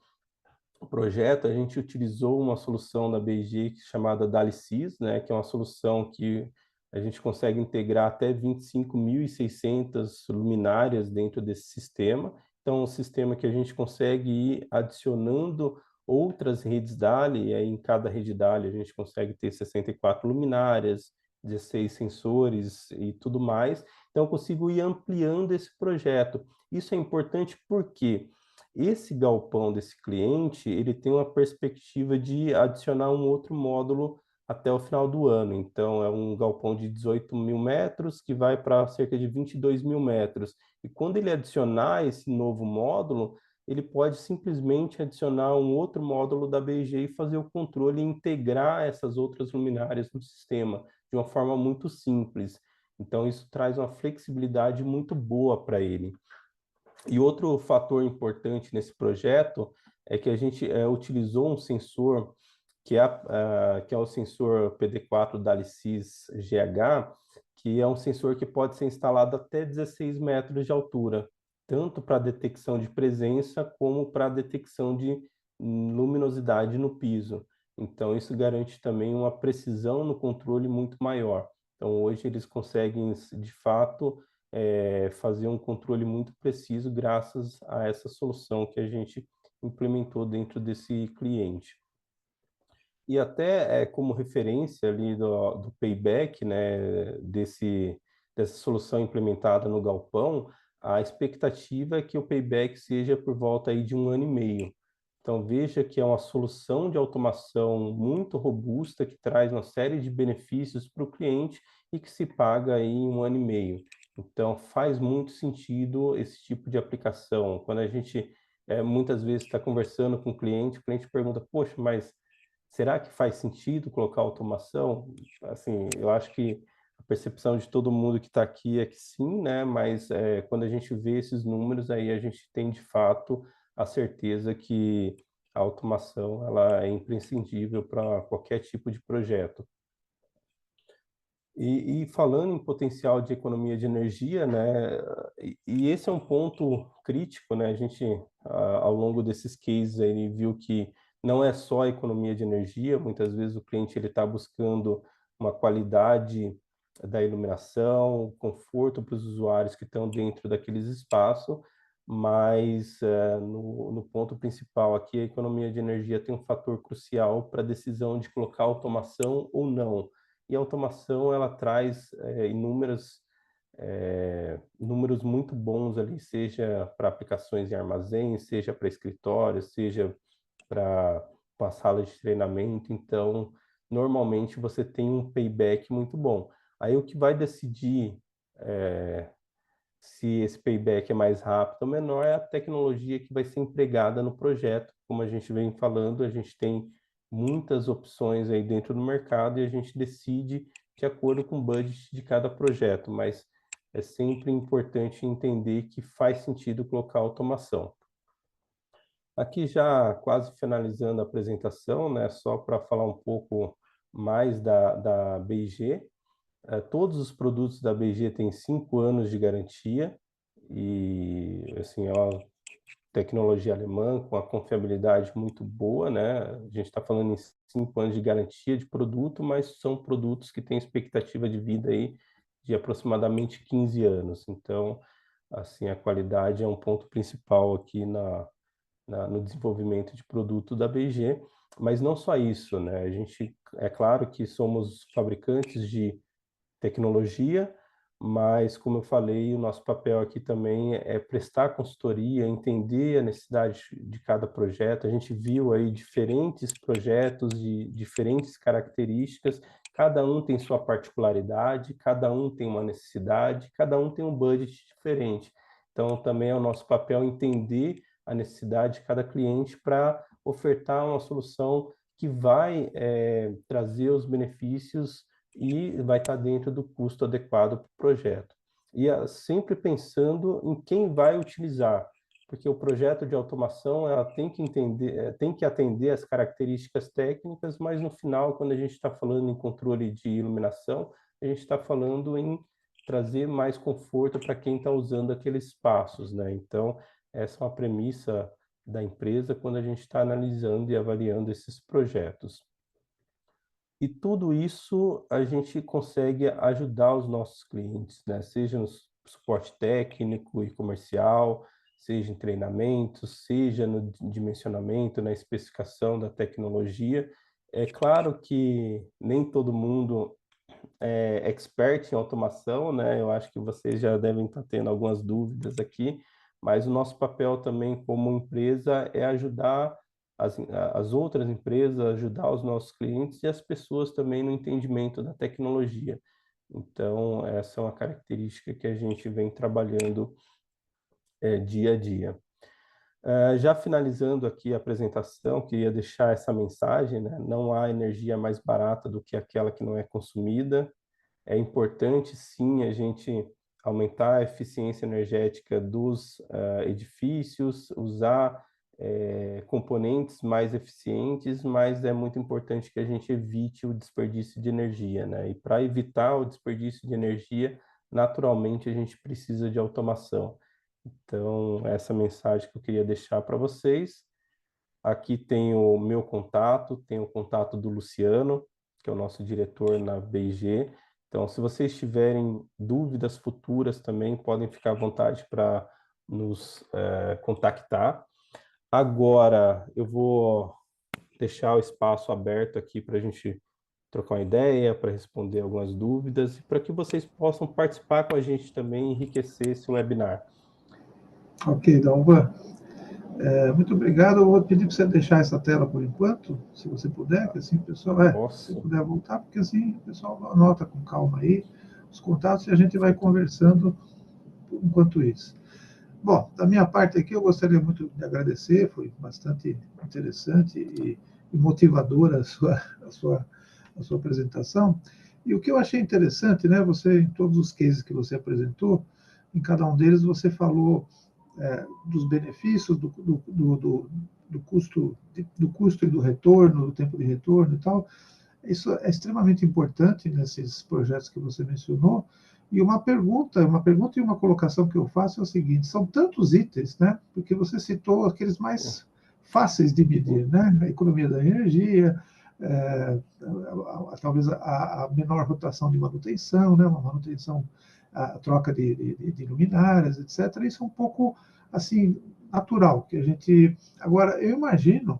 projeto, a gente utilizou uma solução da BG chamada DALI-SYS, né, que é uma solução que a gente consegue integrar até 25.600 luminárias dentro desse sistema. Então, é um sistema que a gente consegue ir adicionando outras redes DALI, e aí em cada rede DALI a gente consegue ter 64 luminárias, 16 sensores e tudo mais. Então, eu consigo ir ampliando esse projeto. Isso é importante porque esse galpão desse cliente, ele tem uma perspectiva de adicionar um outro módulo até o final do ano. Então, é um galpão de 18.000 metros que vai para cerca de 22.000 metros. E quando ele adicionar esse novo módulo, ele pode simplesmente adicionar um outro módulo da BG e fazer o controle e integrar essas outras luminárias no sistema de uma forma muito simples. Então, isso traz uma flexibilidade muito boa para ele. E outro fator importante nesse projeto é que a gente utilizou um sensor que é o sensor PD4 da DALI-SYS GH, que é um sensor que pode ser instalado até 16 metros de altura, tanto para detecção de presença como para detecção de luminosidade no piso. Então, isso garante também uma precisão no controle muito maior. Então, hoje eles conseguem, de fato, fazer um controle muito preciso graças a essa solução que a gente implementou dentro desse cliente. E até como referência ali do payback, né, dessa solução implementada no galpão, a expectativa é que o payback seja por volta aí de 1 ano e meio. Então veja que é uma solução de automação muito robusta que traz uma série de benefícios para o cliente e que se paga aí em 1 ano e meio. Então faz muito sentido esse tipo de aplicação. Quando a gente muitas vezes está conversando com o cliente pergunta, poxa, mas será que faz sentido colocar automação? Assim, eu acho que a percepção de todo mundo que está aqui é que sim, né? Mas quando a gente vê esses números, aí a gente tem de fato a certeza que a automação ela é imprescindível para qualquer tipo de projeto. E falando em potencial de economia de energia, né? E esse é um ponto crítico, né? A gente, ao longo desses cases, ele viu que não é só a economia de energia, muitas vezes o cliente ele está buscando uma qualidade da iluminação, conforto para os usuários que estão dentro daqueles espaços, mas no ponto principal aqui, a economia de energia tem um fator crucial para a decisão de colocar automação ou não. E a automação ela traz números muito bons ali, seja para aplicações em armazém, seja para escritório, seja para uma sala de treinamento. Então, normalmente você tem um payback muito bom. Aí o que vai decidir se esse payback é mais rápido ou menor é a tecnologia que vai ser empregada no projeto. Como a gente vem falando, a gente tem muitas opções aí dentro do mercado e a gente decide de acordo com o budget de cada projeto, mas é sempre importante entender que faz sentido colocar automação. Aqui já quase finalizando a apresentação, né, só para falar um pouco mais da BG. Todos os produtos da BG têm 5 anos de garantia e assim, é uma tecnologia alemã com a confiabilidade muito boa, né? A gente está falando em 5 anos de garantia de produto, mas são produtos que têm expectativa de vida aí de aproximadamente 15 anos. Então, assim, a qualidade é um ponto principal aqui no desenvolvimento de produto da BG, mas não só isso, né? A gente, é claro que somos fabricantes de tecnologia, mas, como eu falei, o nosso papel aqui também é prestar consultoria, entender a necessidade de cada projeto. A gente viu aí diferentes projetos de diferentes características, cada um tem sua particularidade, cada um tem uma necessidade, cada um tem um budget diferente. Então, também é o nosso papel entender a necessidade de cada cliente para ofertar uma solução que vai trazer os benefícios e vai estar dentro do custo adequado para o projeto. E sempre pensando em quem vai utilizar. porque o projeto de automação ela tem que entender, tem que atender as características técnicas, mas no final, quando a gente está falando em controle de iluminação, a gente está falando em trazer mais conforto para quem está usando aqueles espaços, né? Então, essa é uma premissa da empresa quando a gente está analisando e avaliando esses projetos. E tudo isso a gente consegue ajudar os nossos clientes, né? Seja no suporte técnico e comercial, seja em treinamentos, seja no dimensionamento, na especificação da tecnologia. É claro que nem todo mundo é expert em automação, né? Eu acho que vocês já devem estar tendo algumas dúvidas aqui, mas o nosso papel também como empresa é ajudar as outras empresas, ajudar os nossos clientes e as pessoas também no entendimento da tecnologia. Então, essa é uma característica que a gente vem trabalhando dia a dia. Já finalizando aqui a apresentação, queria deixar essa mensagem, né? Não há energia mais barata do que aquela que não é consumida. É importante, sim, a gente aumentar a eficiência energética dos edifícios, usar componentes mais eficientes, mas é muito importante que a gente evite o desperdício de energia, né? E para evitar o desperdício de energia, naturalmente a gente precisa de automação. Então, essa mensagem que eu queria deixar para vocês. Aqui tem o meu contato, tem o contato do Luciano, que é o nosso diretor na BG. Então, se vocês tiverem dúvidas futuras também, podem ficar à vontade para nos contactar. Agora, eu vou deixar o espaço aberto aqui para a gente trocar uma ideia, para responder algumas dúvidas e para que vocês possam participar com a gente também e enriquecer esse webinar. Ok, Dalva. Muito obrigado. Eu vou pedir para você deixar essa tela por enquanto, se você puder, que assim o pessoal, se Posso? puder voltar, porque assim o pessoal anota com calma aí os contatos e a gente vai conversando enquanto isso. Bom, da minha parte aqui, eu gostaria muito de agradecer, foi bastante interessante e motivadora a sua apresentação. E o que eu achei interessante, né, você, em todos os cases que você apresentou, em cada um deles você falou dos benefícios, do custo e do retorno, do tempo de retorno e tal. Isso é extremamente importante nesses projetos que você mencionou. E uma pergunta e uma colocação que eu faço é o seguinte: são tantos itens, né? Porque você citou aqueles mais fáceis de medir, né? A economia da energia, talvez a menor rotação de manutenção, né? Uma manutenção, a troca de luminárias, etc. Isso é um pouco assim natural que a gente. Agora, eu imagino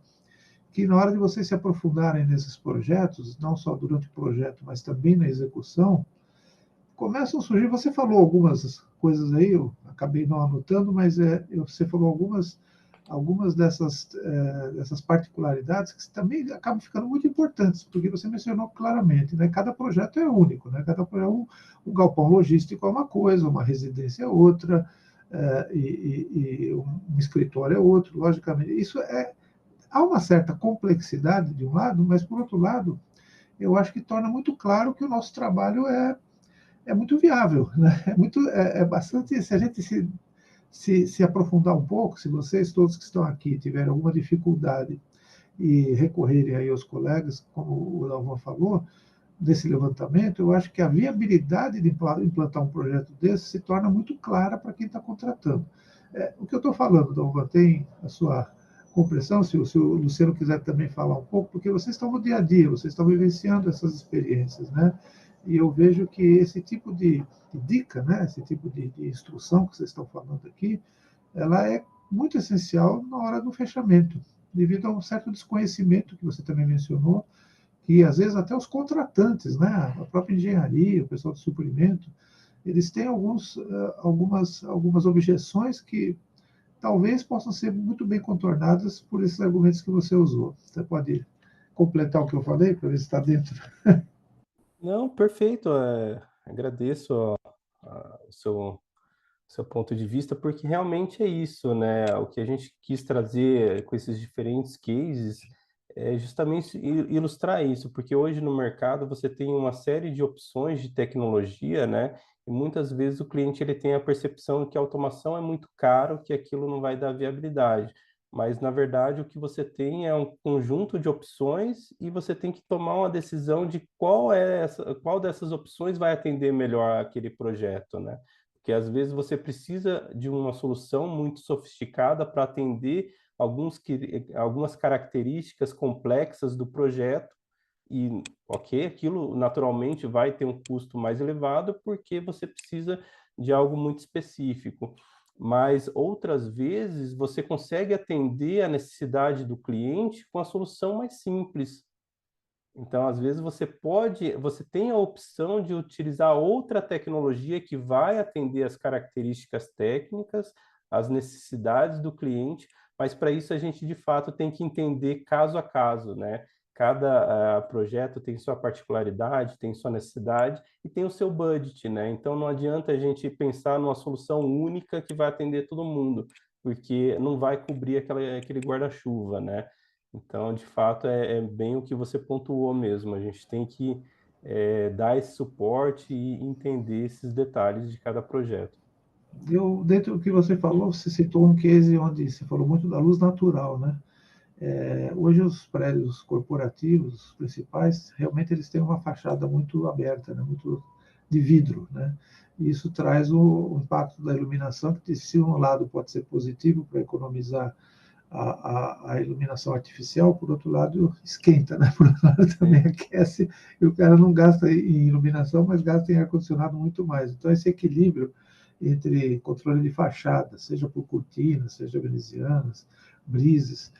que na hora de vocês se aprofundarem nesses projetos, não só durante o projeto, mas também na execução, começam a surgir. Você falou algumas coisas aí, eu acabei não anotando, mas você falou algumas dessas particularidades que também acabam ficando muito importantes, porque você mencionou claramente, né? Cada projeto é único, né? Cada projeto, um galpão logístico é uma coisa, uma residência é outra, e um escritório é outro, logicamente. Há uma certa complexidade de um lado, mas por outro lado, eu acho que torna muito claro que o nosso trabalho é muito viável, né? Bastante, se a gente se aprofundar um pouco, se vocês todos que estão aqui tiverem alguma dificuldade e recorrerem aí aos colegas, como o Dalvan falou, desse levantamento, eu acho que a viabilidade de implantar um projeto desse se torna muito clara para quem está contratando. O que eu estou falando, Dalvan, tem a sua compreensão, se o Luciano quiser também falar um pouco, porque vocês estão no dia a dia, vocês estão vivenciando essas experiências, né? E eu vejo que esse tipo de dica, né, esse tipo de instrução que vocês estão falando aqui, ela é muito essencial na hora do fechamento, devido a um certo desconhecimento que você também mencionou, que às vezes até os contratantes, né, a própria engenharia, o pessoal de suprimento, eles têm algumas objeções que talvez possam ser muito bem contornadas por esses argumentos que você usou. Você pode completar o que eu falei, para ver se está dentro? Não, perfeito. Agradeço o seu ponto de vista, porque realmente é isso, né? O que a gente quis trazer com esses diferentes cases é justamente ilustrar isso, porque hoje no mercado você tem uma série de opções de tecnologia, né? E muitas vezes o cliente ele tem a percepção de que a automação é muito caro, que aquilo não vai dar viabilidade. Mas na verdade o que você tem é um conjunto de opções e você tem que tomar uma decisão de qual dessas opções vai atender melhor aquele projeto, né? Porque às vezes você precisa de uma solução muito sofisticada para atender algumas características complexas do projeto e, ok, aquilo naturalmente vai ter um custo mais elevado porque você precisa de algo muito específico. Mas outras vezes você consegue atender a necessidade do cliente com a solução mais simples. Então, às vezes você tem a opção de utilizar outra tecnologia que vai atender as características técnicas, as necessidades do cliente, mas para isso a gente de fato tem que entender caso a caso, né? Cada projeto tem sua particularidade, tem sua necessidade e tem o seu budget, né? Então não adianta a gente pensar numa solução única que vai atender todo mundo, porque não vai cobrir aquele guarda-chuva, né? Então, de fato, é bem o que você pontuou mesmo. A gente tem que dar esse suporte e entender esses detalhes de cada projeto. Dentro do que você falou, você citou um case onde você falou muito da luz natural, né? Hoje os prédios corporativos principais, realmente eles têm uma fachada muito aberta, né? Muito de vidro, né? E isso traz o impacto da iluminação, que se um lado pode ser positivo para economizar a iluminação artificial, por outro lado, esquenta, né? Por outro lado, também aquece, e o cara não gasta em iluminação, mas gasta em ar-condicionado muito mais. Então, esse equilíbrio entre controle de fachada, seja por cortinas, seja venezianas, brises,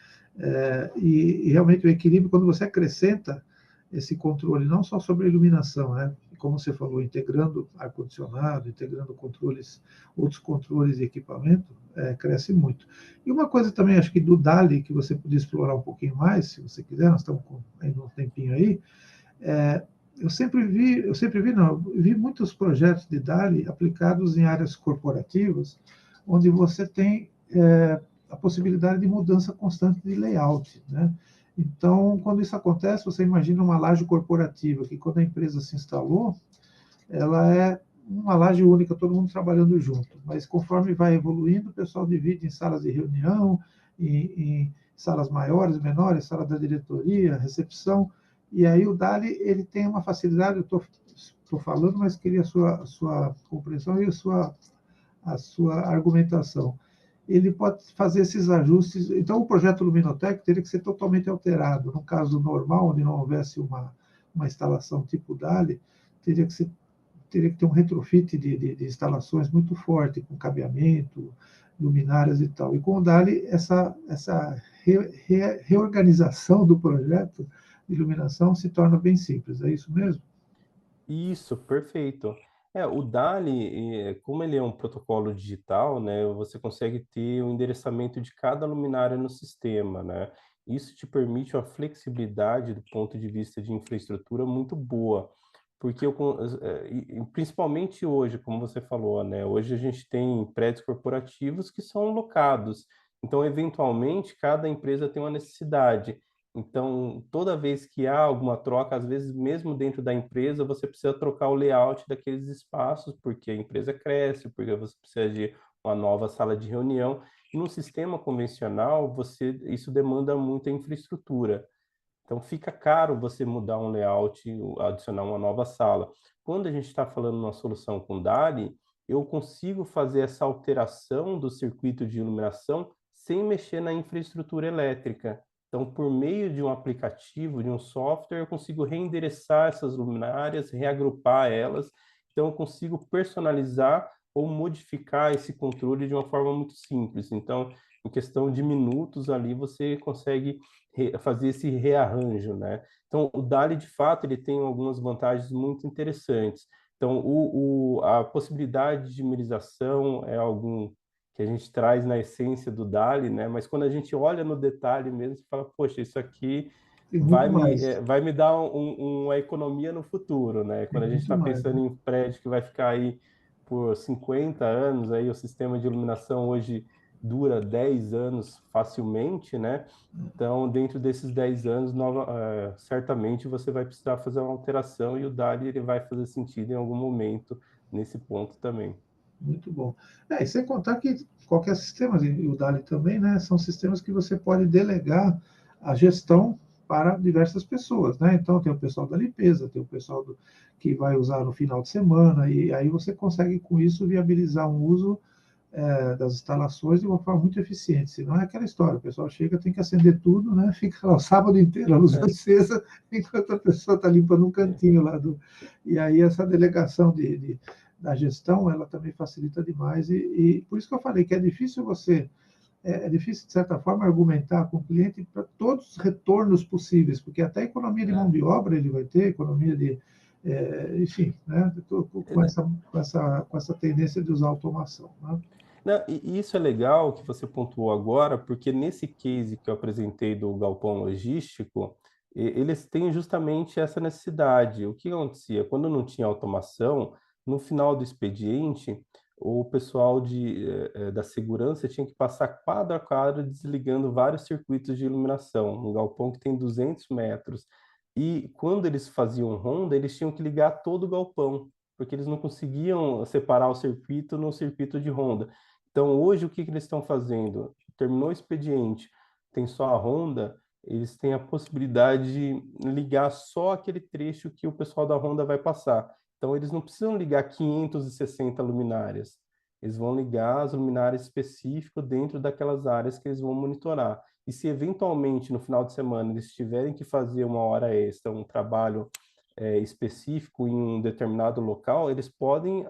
e realmente o equilíbrio, quando você acrescenta esse controle, não só sobre a iluminação, né? Como você falou, integrando ar-condicionado, integrando outros controles de equipamento, cresce muito. E uma coisa também, acho que do DALI, que você podia explorar um pouquinho mais, se você quiser, nós estamos com ainda um tempinho aí, eu vi muitos projetos de DALI aplicados em áreas corporativas, onde você tem a possibilidade de mudança constante de layout, né? Então, quando isso acontece, você imagina uma laje corporativa, que quando a empresa se instalou, ela é uma laje única, todo mundo trabalhando junto. Mas conforme vai evoluindo, o pessoal divide em salas de reunião, em salas maiores, menores, sala da diretoria, recepção. E aí o DALI ele tem uma facilidade, eu estou falando, mas queria a sua compreensão e a sua argumentação. Ele pode fazer esses ajustes. Então, o projeto Luminotec teria que ser totalmente alterado. No caso normal, onde não houvesse uma instalação tipo DALI, teria que ter um retrofit de instalações muito forte, com cabeamento, luminárias e tal. E com o DALI, essa reorganização do projeto de iluminação se torna bem simples. É isso mesmo? Isso, perfeito. O DALI, como ele é um protocolo digital, né, você consegue ter o endereçamento de cada luminária no sistema, né? Isso te permite uma flexibilidade do ponto de vista de infraestrutura muito boa, porque principalmente hoje, como você falou, né, hoje a gente tem prédios corporativos que são locados, então eventualmente cada empresa tem uma necessidade. Então, toda vez que há alguma troca, às vezes mesmo dentro da empresa, você precisa trocar o layout daqueles espaços, porque a empresa cresce, porque você precisa de uma nova sala de reunião. E no sistema convencional, isso demanda muita infraestrutura. Então, fica caro você mudar um layout, adicionar uma nova sala. Quando a gente está falando numa solução com DALI, eu consigo fazer essa alteração do circuito de iluminação sem mexer na infraestrutura elétrica. Então, por meio de um aplicativo, de um software, eu consigo reendereçar essas luminárias, reagrupar elas. Então, eu consigo personalizar ou modificar esse controle de uma forma muito simples. Então, em questão de minutos ali, você consegue fazer esse rearranjo, né? Então, o DALI, de fato, ele tem algumas vantagens muito interessantes. Então, a possibilidade de minimização é algo que a gente traz na essência do DALI, né? Mas quando a gente olha no detalhe mesmo, você fala, poxa, isso aqui Tem muito mais. vai me dar uma economia no futuro, né? Tem Quando a gente muito está mais, pensando né? em prédio que vai ficar aí por 50 anos, aí o sistema de iluminação hoje dura 10 anos facilmente, né? Então, dentro desses 10 anos, certamente você vai precisar fazer uma alteração e o DALI ele vai fazer sentido em algum momento nesse ponto também. Muito bom. E sem contar que qualquer sistema, e o DALI também, né, são sistemas que você pode delegar a gestão para diversas pessoas, né? Então, tem o pessoal da limpeza, tem o pessoal que vai usar no final de semana, e aí você consegue, com isso, viabilizar um uso das instalações de uma forma muito eficiente. Senão é aquela história, o pessoal chega, tem que acender tudo, né? Fica lá o sábado inteiro a luz acesa, enquanto a pessoa está limpando um cantinho lá do... E aí essa delegação da gestão, ela também facilita demais, e por isso que eu falei que é difícil é difícil, de certa forma, argumentar com o cliente para todos os retornos possíveis, porque até economia de mão de obra ele vai ter, economia de... enfim, né? Com essa tendência de usar automação, né? Não, e isso é legal que você pontuou agora, porque nesse case que eu apresentei do galpão logístico, eles têm justamente essa necessidade. O que acontecia? Quando não tinha automação, no final do expediente, o pessoal da segurança tinha que passar quadro a quadro desligando vários circuitos de iluminação, um galpão que tem 200 metros. E quando eles faziam ronda, eles tinham que ligar todo o galpão, porque eles não conseguiam separar o circuito no circuito de ronda. Então, hoje, o que eles estão fazendo? Terminou o expediente, tem só a ronda, eles têm a possibilidade de ligar só aquele trecho que o pessoal da ronda vai passar. Então, eles não precisam ligar 560 luminárias. Eles vão ligar as luminárias específicas dentro daquelas áreas que eles vão monitorar. E se, eventualmente, no final de semana, eles tiverem que fazer uma hora extra, um trabalho específico em um determinado local, eles podem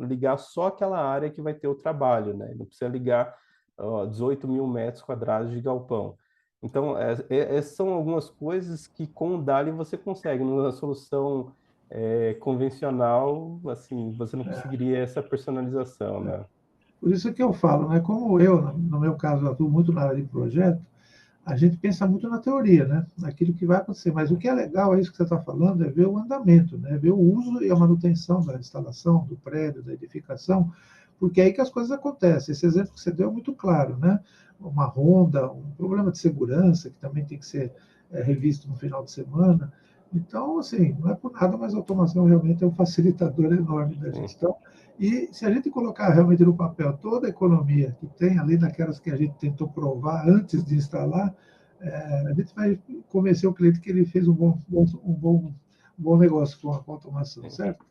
ligar só aquela área que vai ter o trabalho, né? Não precisa ligar 18 mil metros quadrados de galpão. Então, essas são algumas coisas que com o DALI você consegue. Numa solução convencional, assim, você não conseguiria essa personalização, né? Por isso que eu falo, né? Como eu, no meu caso, atuo muito na área de projeto, a gente pensa muito na teoria, né? Naquilo que vai acontecer. Mas o que é legal, é isso que você está falando, é ver o andamento, né? Ver o uso e a manutenção da instalação, do prédio, da edificação, porque é aí que as coisas acontecem. Esse exemplo que você deu é muito claro, né? Uma ronda, um problema de segurança, que também tem que ser revisto no final de semana. Então, assim, não é por nada, mas a automação realmente é um facilitador enorme da gestão. E se a gente colocar realmente no papel toda a economia que tem, além daquelas que a gente tentou provar antes de instalar, a gente vai convencer o cliente que ele fez um bom negócio com a automação, certo?